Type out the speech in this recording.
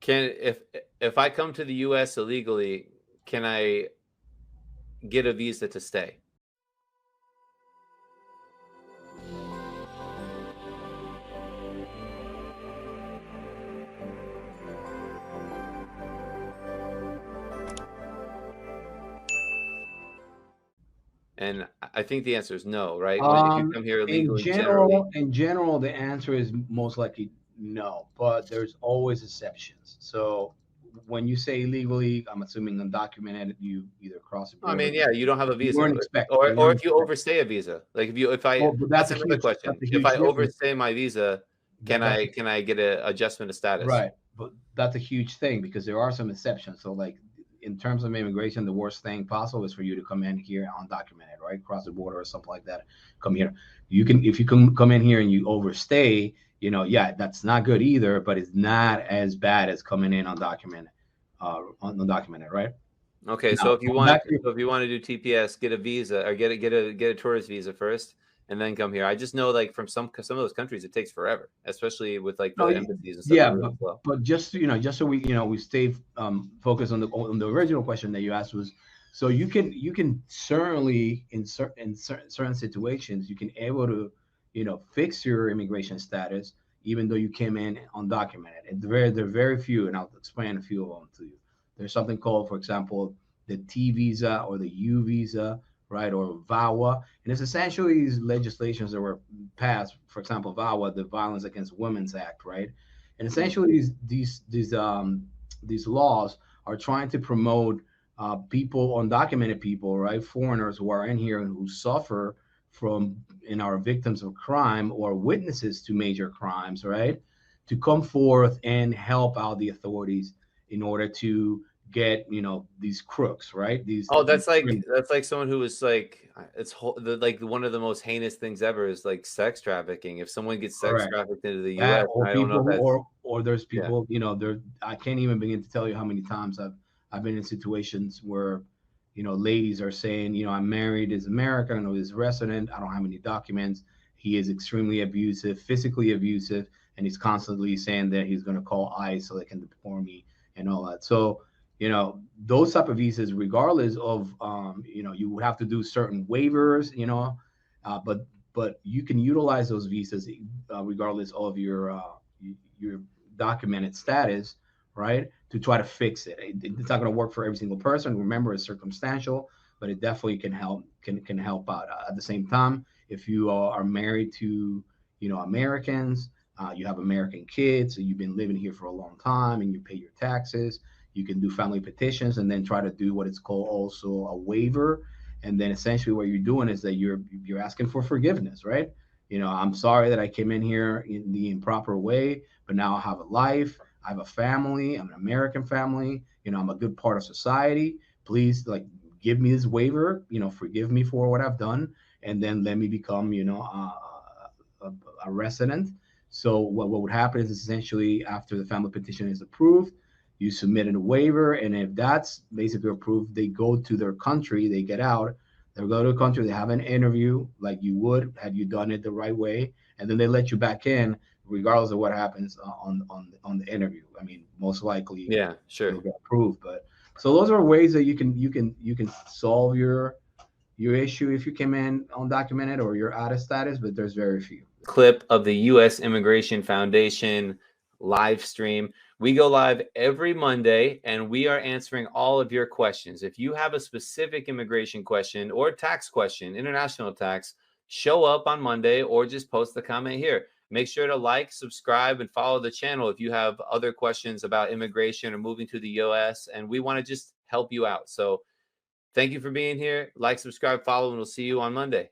Can if I come to the U.S. illegally, can I get a visa to stay? And I think the answer is no, right? When if you come here illegally, generally. In general, the answer is most likely no, but there's always exceptions. So when you say illegally, I'm assuming undocumented, you either cross the I border, mean, yeah, you don't have a you visa, weren't expected, or you weren't if you expected. overstay a visa, like if I Oh, but that's another question. that's a If huge I difference. overstay my visa, That's can I get a adjustment of status? right, but that's a huge thing because there are some exceptions. So, like in terms of immigration, the worst thing possible is for you to come in here undocumented, right? Cross the border or something like that. Come here. You can, if you come in here and you overstay, yeah, that's not good either. But it's not as bad as coming in undocumented, right? Okay, Now, so going back to if you want to do TPS, get a visa or get a tourist visa first, and then come here. I just know like from some of those countries, it takes forever, especially with like no, the embassies and stuff are yeah, really slow. but just just so we stay focused on the original question that you asked was, so you can certainly in certain situations you can able to fix your immigration status even though you came in undocumented. They're very few, and I'll explain a few of them to you. There's something called, for example, the T visa or the U visa, right, or VAWA, and it's essentially these legislations that were passed. For example, VAWA, the Violence Against Women's Act, right, and Mhm. essentially these laws are trying to promote people, undocumented people, right, foreigners who are in here and who suffer from and are victims of crime or witnesses to major crimes, right, to come forth and help out the authorities in order to get these crooks, right, Oh, these criminals. that's like someone who was like like one of the most heinous things ever is like sex trafficking. If someone gets sex Correct. trafficked into the That, U.S., or I don't know people if who, that's or there's yeah. people, there, I can't even begin to tell you how many times I've been in situations where ladies are saying, I'm married, is American or is resident, I don't have any documents, he is extremely abusive, physically abusive, and he's constantly saying that he's going to call ICE so they can deport me and all that. So those type of visas, regardless of you would have to do certain waivers, but you can utilize those visas regardless of your documented status, right? To try to fix it. It's not going to work for every single person. Remember, it's circumstantial, but it definitely can help out. At the same time, if you are married to Americans, you have American kids, so you've been living here for a long time, and you pay your taxes. You can do family petitions and then try to do what is called also a waiver, and then essentially what you're doing is that you're asking for forgiveness, right? I'm sorry that I came in here in the improper way, but now I have a life, I have a family, I'm an American family, I'm a good part of society. Please, like, give me this waiver, forgive me for what I've done, and then let me become a resident. So what would happen is essentially after the family petition is approved, you submit a waiver, and if that's basically approved, they go to their country, they get out, they go to a country, they have an interview like you would had you done it the right way, and then they let you back in, regardless of what happens on the interview. I mean, most likely Yeah, you'll sure. get approved, but so those are ways that you can solve your issue if you came in undocumented or you're out of status, but there's very few. Clip of the U.S. Immigration Foundation live stream. We go live every Monday and we are answering all of your questions. If you have a specific immigration question or tax question, international tax, show up on Monday or just post the comment here. Make sure to like, subscribe, and follow the channel if you have other questions about immigration or moving to the U.S. And we want to just help you out. So thank you for being here. Like, subscribe, follow, and we'll see you on Monday.